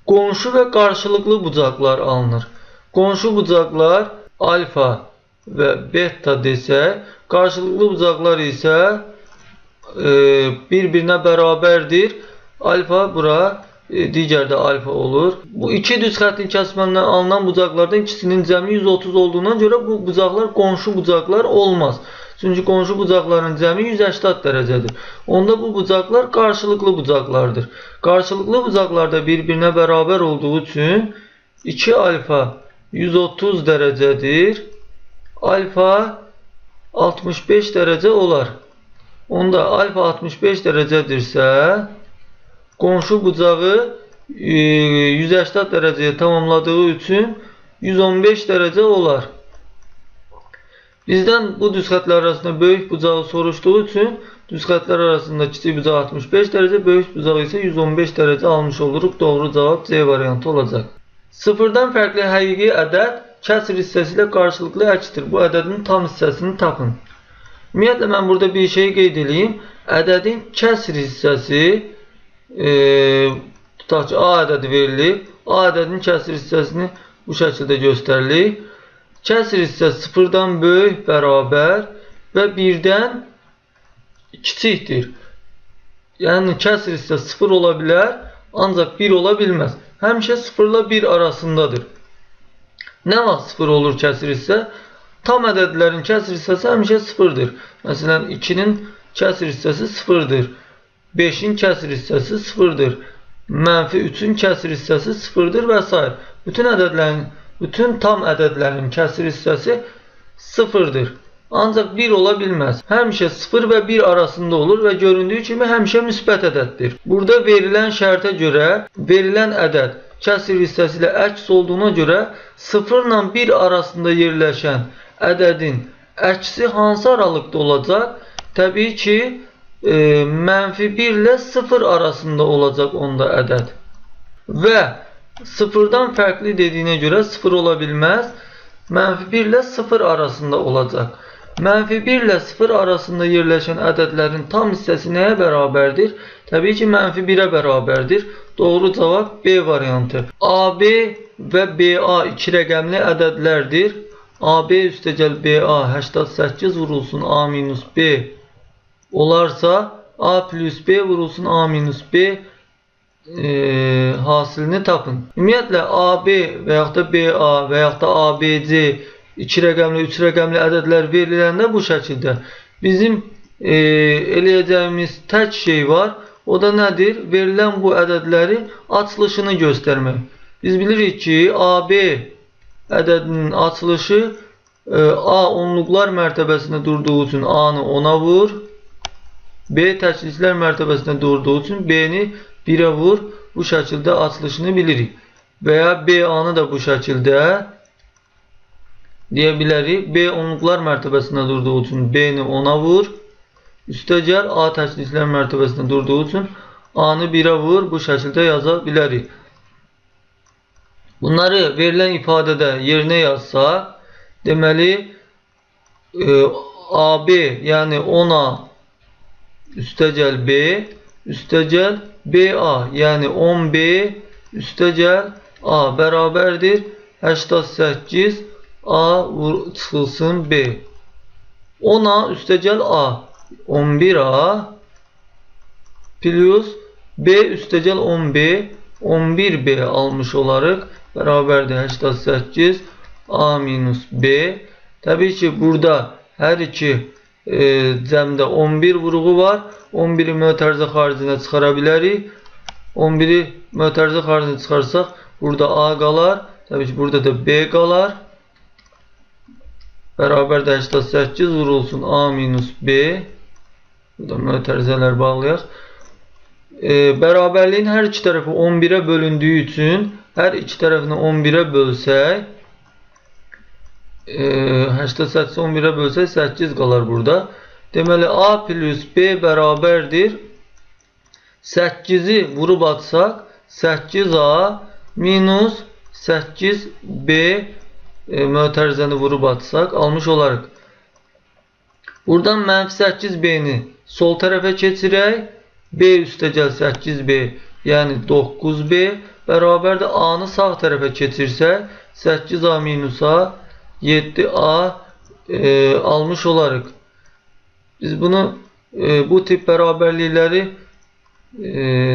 qonşu və qarşılıqlı bucaqlar alınır. Qonşu bucaqlar alfa və beta desək, qarşılıqlı bucaqlar isə bir-birinə bərabərdir. Alfa bura, digər də alfa olur. Bu iki düz xəttin kəsişməsindən alınan bucaqlardan ikisinin cəmi 130 olduğundan görə bu bucaqlar qonşu bucaqlar olmaz. Çünki qonşu bucaqların cəmi 180 dərəcədir. Onda bu bucaqlar qarşılıqlı bucaqlardır. Qarşılıqlı bucaqlarda bir-birinə bərabər olduğu üçün 2 alfa 130 dərəcədir. Alfa 65 dərəcə olar. Onda alfa 65 dərəcədirsə, qonşu bucağı 180 dərəcəyə tamamladığı üçün 115 dərəcə olar. Bizdən bu düz xətlər arasında böyük bucağı soruşduğu üçün düz xətlər arasında kiçik bucaq 65 dərəcə, böyük bucaq isə 115 dərəcə almış oluruq. Doğru cavab C variantı olacaq. Sıfırdan fərqli həqiqi ədəd kəsr hissəsi ilə qarşılıqlı əksdir. Bu ədədin tam hissəsini tapın. Ümumiyyətlə, mən burada bir şey qeyd edeyim. Ədədin kəsr hissəsi, tutaq ki, A ədədi verilib. A ədədinin kəsr hissəsini bu şəkildə göstərilir. Kəsr hissə sıfırdan böyük, bərabər və birdən kiçikdir. Yəni, kəsr hissə sıfır ola bilər, ancaq 1 ola bilməz. Həmişə sıfırla 1 arasındadır. Nə vaxt sıfır olur kəsr hissə? Tam ədədlərin kəsr hissəsi həmişə sıfırdır. Məsələn, 2-nin kəsr hissəsi sıfırdır. 5-in kəsr hissəsi sıfırdır. Mənfi 3-ün kəsr hissəsi sıfırdır və s. Bütün tam ədədlərin kəsr hissəsi sıfırdır. Ancaq 1 ola bilməz. Həmişə 0 və 1 arasında olur və göründüyü kimi həmişə müsbət ədəddir. Burada verilən şərtə görə verilən ədəd kəsr hissəsi ilə əks olduğuna görə 0 ilə 1 arasında yerləşən ədədin əksi hansı aralıqda olacaq? Təbii ki, mənfi 1 ilə 0 arasında olacaq onda ədəd. Və 0-dan fərqli dediyinə görə 0 ola bilməz. Mənfi 1 ilə 0 arasında olacaq. Mənfi 1 ilə 0 arasında yerləşən ədədlərin tam hissəsi nəyə bərabərdir? Təbii ki, mənfi 1-ə bərabərdir. Doğru cavab B variantı. AB və BA iki rəqəmli ədədlərdir. AB üstəgəl BA 88 vurulsun A minus B olarsa, A plus B vurulsun A minus B hasilini tapın. Ümumiyyətlə, AB və yaxud da BA və yaxud da ABC iki rəqəmli, üç rəqəmli ədədlər veriləndə bu şəkildə bizim eləyəcəyimiz tək şey var. O da nədir? Verilən bu ədədlərin açılışını göstərmək. Biz bilirik ki, AB ədədinin açılışı A onluqlar mərtəbəsində durduğu üçün A-nı 10'a vur. B təkliklər mərtəbəsində durduğu üçün B-ni 1'ə vur. Bu şəkildə açılışını bilirik. Və ya B-A-nı da bu şəkildə deyə bilərik. B onluqlar mərtəbəsində durduğu üçün B-ni 10'a vur. Üstəgəl A təkliklər mərtəbəsində durduğu üçün A-nı 1'ə vur. Bu şəkildə yaza bilərik. Bunları verilən ifadədə yerinə yazsaq, deməli, AB, yəni 10A üstəgəl B, üstəgəl BA, yəni 10B üstəgəl A bərabərdir 88 A çıxılsın B. 10A üstəgəl A 11A plus B üstəgəl 10B 11B almış olarıq. Bərabərdir 88 A minus B. Təbii ki, burada hər iki cəmdə 11 vuruğu var. 11'i mötərizə xaricinə çıxara bilərik. 11'i mötərizə xaricinə çıxarsaq, burada A qalar. Təbii ki, burada da B qalar. Bərabərdir 88 vurulsun A minus B. Burada mötərizələr bağlayaq. bərabərliyin hər iki tərəfi 11'e bölündüyü üçün hər iki tərəfini 11'e bölsək 8 11'e bölsək 8 qalar burada. Deməli A plus B bərabərdir. 8'i vurub atsaq 8A minus 8B mötərizəni vurub atsaq almış olarıq. Buradan mənfi 8B'ni sol tərəfə keçirək. B üstəgəl 8B yəni 9B bərabərdir. A'nı sağ tərəfə keçirsək 8A minus A 7A almış olarıq. Biz bunu bu tip bərabərlikləri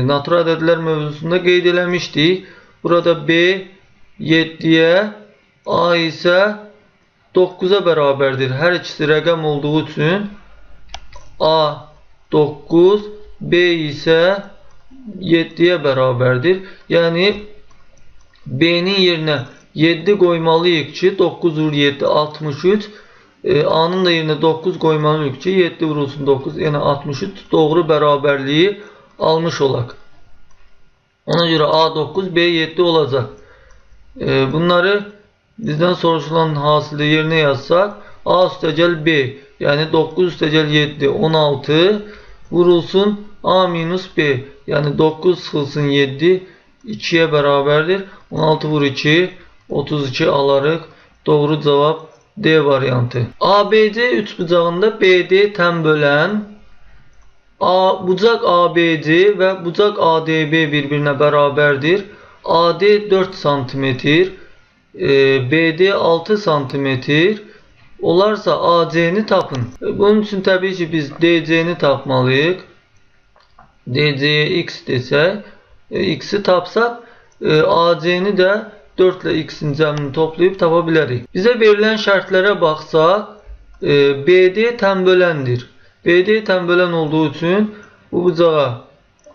natural ədədlər mövzusunda qeyd eləmişdik. Burada B 7'ye, A isə 9'a bərabərdir. Hər ikisi rəqəm olduğu üçün A 9, B isə 7'ye bərabərdir. Yəni B'nin yerinə 7 qoymalıyıq ki 9 vur 7 63. A'nın da yerinə 9 qoymalıyıq ki 7 vurulsun 9 yəni 63 doğru bərabərliyi almış olaq. Ona görə A 9 B 7 olacaq. Bunları bizdən soruşulan hasildə yerinə yazsaq A üstəgəl B yəni 9 üstəgəl 7 16 vurulsun A minus B yəni 9 sıxılsın 7 2'ye bərabərdir. 16 vur 2 32 alarıq. Doğru cavab D variantı. ABC üçbucağında BD tən bölən bucaq ABC və bucaq ADB bir-birinə bərabərdir. AD 4 cm, BD 6 cm olarsa AC-ni tapın. Bunun üçün təbii ki biz DC-ni tapmalıyıq. DC-yə X desək, X-i tapsaq AC-ni də 4 ilə X-in cəmini toplayıb tapa bilərik. Bizə verilən şərtlərə baxsaq, BD tən böləndir. BD tən bölən olduğu üçün bu bucağa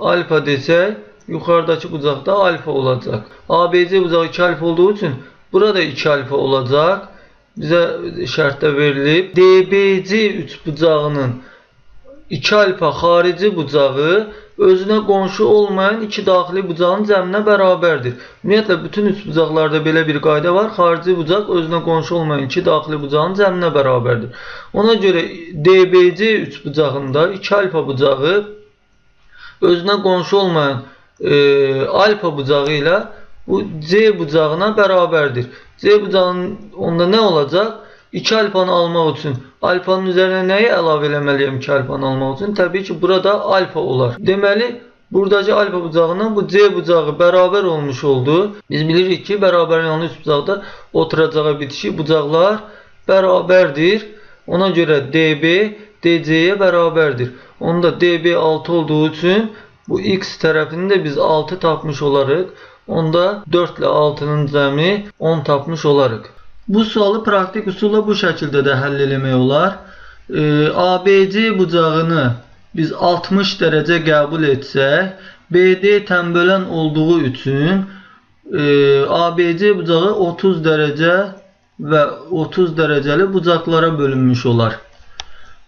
alfa desək, yuxarıdakı bucaqda alfa olacaq. ABC bucağı 2 alfa olduğu üçün burada 2 alfa olacaq. Bizə şərtdə verilib. DBC üçbucağının 2 alfa xarici bucağı özünə qonşu olmayan iki daxili bucağın cəminə bərabərdir. Ümumiyyətlə, bütün üçbucaqlarda belə bir qayda var. Xarici bucaq özünə qonşu olmayan iki daxili bucağın cəminə bərabərdir. Ona görə DBC üçbucağında 2 alfa bucağı özünə qonşu olmayan alfa bucağı ilə bu C bucağına bərabərdir. C bucağının onda nə olacaq? 2 alfanı almaq üçün alfanın üzərinə nəyi əlavə eləməliyəm 2 alfanı almaq üçün? Təbii ki, burada alfa olar. Deməli, buradakı alfa bucağından bu C bucağı bərabər olmuş oldu. Biz bilirik ki, bərabər yanlı üçbucaqda oturacağı bitişik bucaqlar bərabərdir. Ona görə DB DC-yə bərabərdir. Onda DB 6 olduğu üçün bu X tərəfini də biz 6 tapmış olarıq. Onda 4 ilə 6'nın cəmi 10 tapmış olarıq. Bu sualı praktik üsulla bu şəkildə də həll eləmək olar. ABC bucağını biz 60 dərəcə qəbul etsək, BD tən bölən olduğu üçün ABC bucağı 30 dərəcə və 30 dərəcəli bucaqlara bölünmüş olar.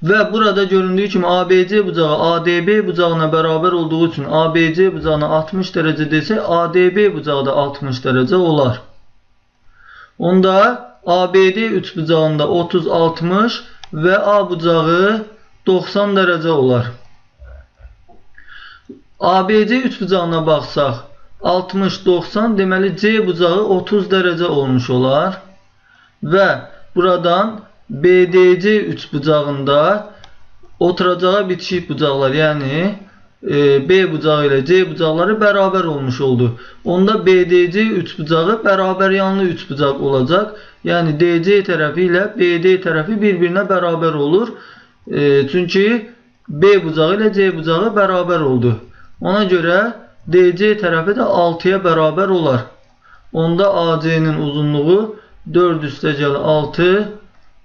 Və burada göründüyü kimi ABC bucağı ADB bucağına bərabər olduğu üçün ABC bucağına 60 dərəcə desək, ADB bucağı da 60 dərəcə olar. Onda ABD üçbucağında 30-60 və A bucağı 90 dərəcə olar. ABC üçbucağına baxsaq 60-90 deməli C bucağı 30 dərəcə olmuş olar. Və buradan BDC üçbucağında oturacağı bitişik bucaqlar yəni B bucağı ilə C bucaqları bərabər olmuş oldu. Onda BDC üçbucağı bərabər yanlı üçbucaq olacaq. Yəni DC tərəfi ilə BD tərəfi bir-birinə bərabər olur. Çünki B bucağı ilə C bucağı bərabər oldu. Ona görə DC tərəfi də 6'ya bərabər olar. Onda AC-nin uzunluğu 4 üstəgəl 6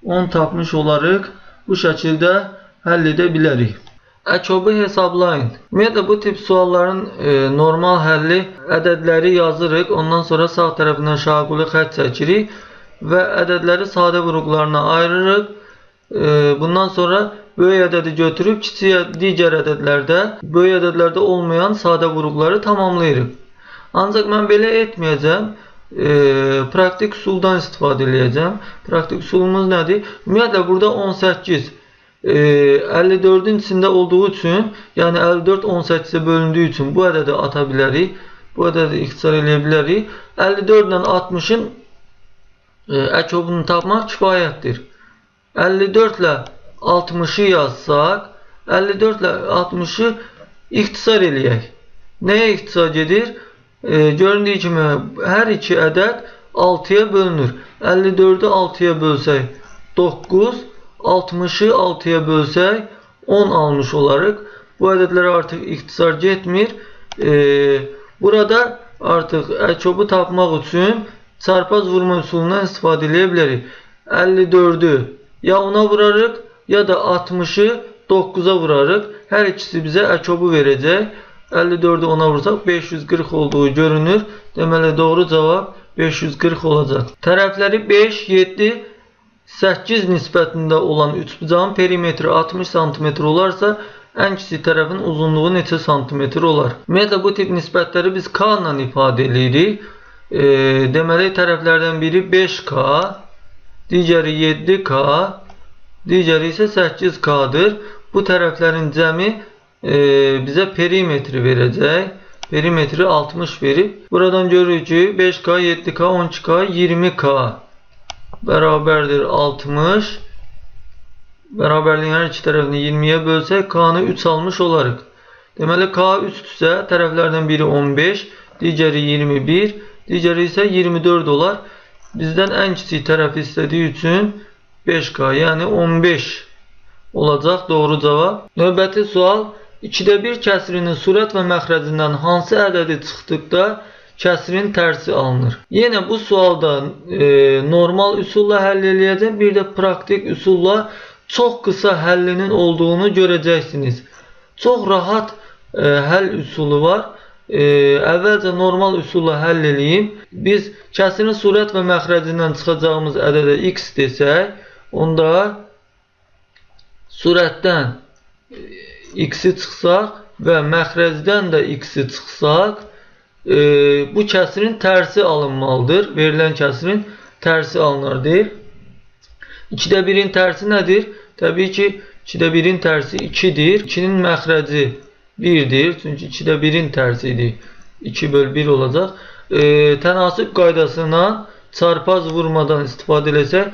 10 tapmış olarıq. Bu şəkildə həll edə bilərik. Əkobu hesablayın. Ümumiyyətlə bu tip sualların normal həlli ədədləri yazırıq. Ondan sonra sağ tərəfindən şaquli xətt çəkirik və ədədləri sadə qruplarına ayırırıq. Bundan sonra böyük ədədi götürüb kiçik digər ədədlərdə, böyük ədədlərdə olmayan sadə qrupları tamamlayırıq. Ancaq mən belə etməyəcəm. Praktik üsuldan istifadə edəcəm. Praktik üsulumuz nədir? Ümumiyyətlə burada 18 54-ün içində olduğu üçün, yəni 54 18-ə bölündüyü üçün bu ədədi ata bilərik. Bu ədədi ixtisar edə bilərik. 54 ilə 60-ın əkobunu tapmaq kifayətdir. 54 ilə 60-ı yazsaq, 54 ilə 60-ı ixtisar eləyək. Nəyə ixtisar gedir? Göründüyü kimi hər iki ədəd 6-ya bölünür. 54-ü 6-ya bölsək 9, 60-ı 6-ya bölsək 10 almış olarıq. Bu ədədlərə artıq ixtisar getmir. Burada artıq əkobu tapmaq üçün çarpaz vurma üsulundan istifadə edə bilərik. 54-ü ya 10-a vurarıq, ya da 60-ı 9-a vurarıq. Hər ikisi bizə əkobu verəcək. 54'ü 10'a vursak 540 olduğu görünür. Deməli doğru cavab 540 olacaq. Tərəfləri 5, 7, 8 nisbətində olan üçbucağın perimetri 60 cm olarsa, ən kiçik tərəfin uzunluğu neçə santimetr olar? Ümumiyyətlə bu tip nisbətləri biz K ilə ifadə edirik. Deməli tərəflərdən biri 5K, digəri 7K, digəri isə 8K'dır. Bu tərəflərin cəmi bizə perimetri verəcək. Perimetri 60 verib. Buradan görürük ki 5K, 7K, 12K, 20K bərabərdir 60. Bərabərliyin hər iki tərəfini 20'ye bölsək K'nı 3 almış olarıq. Deməli K 3'dürsə tərəflərdən biri 15, digəri 21, digəri isə 24 olar. Bizdən ən kiçik tərəfi istədiyi üçün 5K, yəni 15 olacaq doğru cavab. Növbəti sual. 2'də 1 kəsirinin surət və məxrəcindən hansı ədədi çıxdıqda kəsirin tərsi alınır? Yenə bu sualda normal üsulla həll eləyəcəm. Bir də praktik üsulla çox qısa həllinin olduğunu görəcəksiniz. Çox rahat həll üsulu var. Əvvəlcə normal üsulla həll eləyim. Biz kəsirin surət və məxrəcindən çıxacağımız ədədə x desək, onda surətdən x-i çıxsaq və məxrəcdən də x-i çıxsaq, bu kəsirin tərsi alınmalıdır. Verilən kəsirin tərsi alınır deyil. 2'də 1'in tərsi nədir? Təbii ki 2'də 1'in tərsi 2'dir. 2'nin məxrəci 1'dir. Çünki 2'də 1'in tərsidir. 2 böl 1 olacaq. Tənasib qaydasına çarpaz vurmadan istifadə eləsək,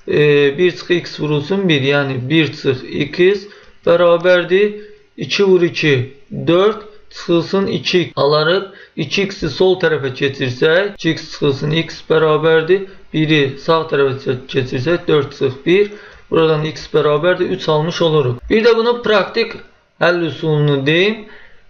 1 çıx x vurulsun 1, yəni 1 çıx x bərabərdir. 2 vur 2, 4 çıxılsın 2 alarıq. 2x'i sol tərəfə keçirsək, 2x çıxılsın x bərabərdir. 1'i sağ tərəfə keçirsək, 4 çıx 1. Buradan x bərabərdir, 3 almış oluruq. Bir də bunu praktik həll üsulunu deyim.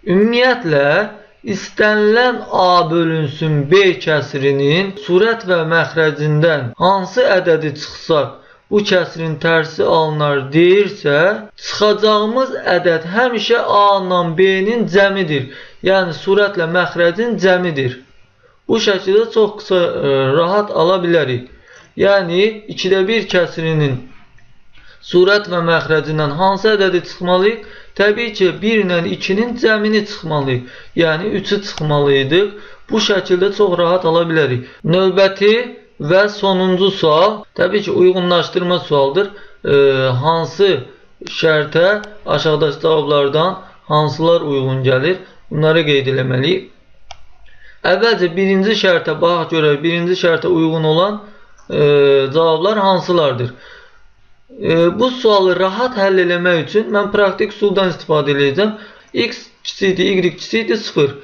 Ümumiyyətlə, istənilən A bölünsün B kəsirinin surət və məxrəcindən hansı ədədi çıxsaq, bu kəsirin tərsi alınar deyirsə, çıxacağımız ədəd həmişə A ilə B-nin cəmidir. Yəni surətlə məxrəcin cəmidir. Bu şəkildə çox qısa rahat ala bilərik. Yəni 2'də 1 kəsirinin surət və məxrəcindən hansı ədədi çıxmalıyıq? Təbii ki 1 ilə 2'nin cəmini çıxmalıyıq. Yəni 3'ü çıxmalıydıq. Bu şəkildə çox rahat ala bilərik. Növbəti və sonuncu sual, təbii ki uyğunlaşdırma sualdır. Hansı şərtə aşağıdakı cavablardan hansılar uyğun gəlir? Bunları qeyd eləməliyik. Əvvəlcə birinci şərtə baxaq görək, birinci şərtə uyğun olan cavablar hansılardır? Bu sualı rahat həll eləmək üçün mən praktik üsuldan istifadə edəcəm. X kiçikdir, Y kiçikdir, 0.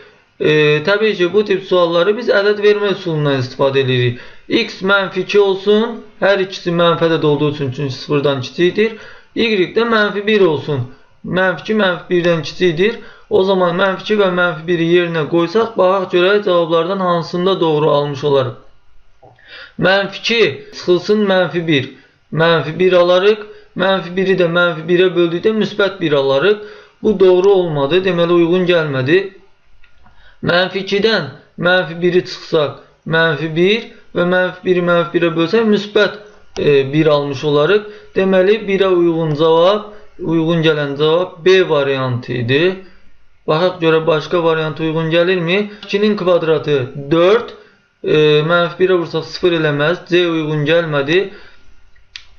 Təbii ki bu tip sualları biz ədəd vermə üsulundan istifadə edirik. X mənfi 2 olsun, hər ikisi mənfi ədəd olduğu üçün, çünki 0'dan kiçikdir. Y də mənfi 1 olsun, mənfi 2 mənfi 1'dən kiçikdir. O zaman mənfi 2 və mənfi 1'i yerinə qoysaq, baxaq görək cavablardan hansında doğru almış olarıq. Mənfi 2 çıxılsın mənfi 1. Mənfi 1 alarıq. Mənfi 1'i də mənfi 1'ə böldükdə müsbət 1 alarıq. Bu doğru olmadı. Deməli uyğun gəlmədi. Mənfi 2'dən mənfi 1'i çıxsaq mənfi 1 və mənfi 1'i mənfi 1'ə bölsək müsbət 1 almış olarıq. Deməli 1'ə uyğun cavab uyğun gələn cavab B variantı idi. Baxaq görə başqa variant uyğun gəlirmi? 2-nin kvadratı 4. -1-ə vursaq 0 eləməz. C uyğun gəlmədi.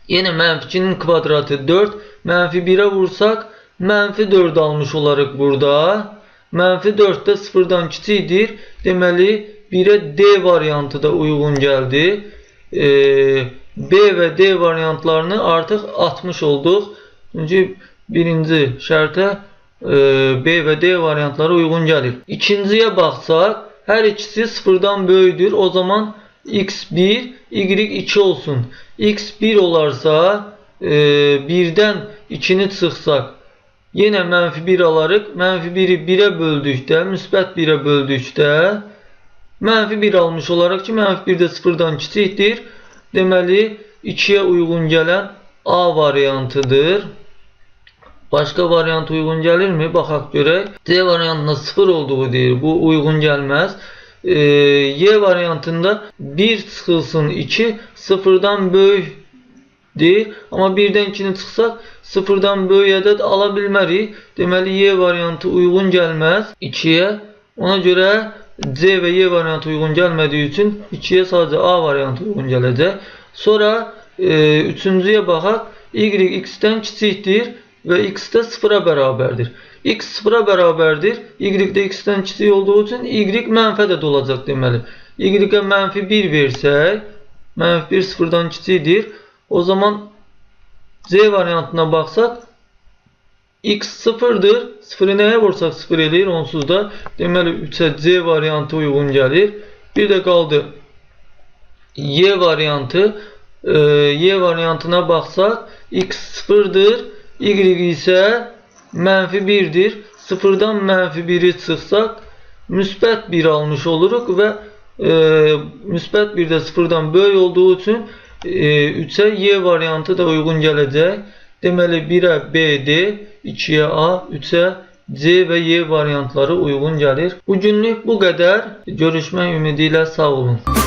Yenə -2-nin kvadratı 4. -1-ə vursaq -4 almış olarıq burada. -4 də 0-dan kiçikdir. Deməli 1-ə D variantı da uyğun gəldi. B və D variantlarını artıq atmış olduq. Çünki birinci şərtə B və D variantları uyğun gəlir. İkinciyə baxsaq, hər ikisi 0-dan böyükdür. O zaman x1, y2 olsun. x1 olarsa 1-dən 2-ni çıxsaq, yenə -1 alarıq. -1-i 1-ə böldükdə, müsbət 1-ə böldükdə -1 almış olaraq ki, -1 də 0-dan kiçikdir. Deməli, 2-yə uyğun gələn A variantıdır. Başqa variant uyğun gəlirmi? Baxaq görək. C variantında 0 olduğu deyir. Bu uyğun gəlməz. Y variantında 1 çıxılsın 2 0-dan böyükdir. Amma 1-dən 2-ni çıxsaq 0-dan böyük ədəd ala bilmərik. Deməli, Y variantı uyğun gəlməz 2-yə. Ona görə C və Y variantı uyğun gəlmədiyi üçün 2-yə sadəcə A variantı uyğun gələcək. Sonra üçüncüyə baxaq. Y x-dən kiçikdir və x də 0-a bərabərdir. X 0-a bərabərdir. Y də x-dən kiçik olduğu üçün y mənfi ədəd olacaq deməli. Y-ə -1 versək, -1 0-dan kiçikdir. O zaman C variantına baxsaq, x 0-dır. 0-ı nəyə vursaq 0 eləyir, onsuz da. Deməli 3-ə C variantı uyğun gəlir. Bir də qaldı Y variantı. Y variantına baxsaq, x 0-dır. Y isə -1'dir. 0-dan -1'i çıxsaq, müsbət 1 almış oluruq və müsbət 1 də 0-dan böyük olduğu üçün 3-ə Y variantı da uyğun gələcək. Deməli 1-ə B, D, 2-yə A, 3-ə C və Y variantları uyğun gəlir. Bugünlük bu qədər. Görüşmək ümidi ilə sağ olun.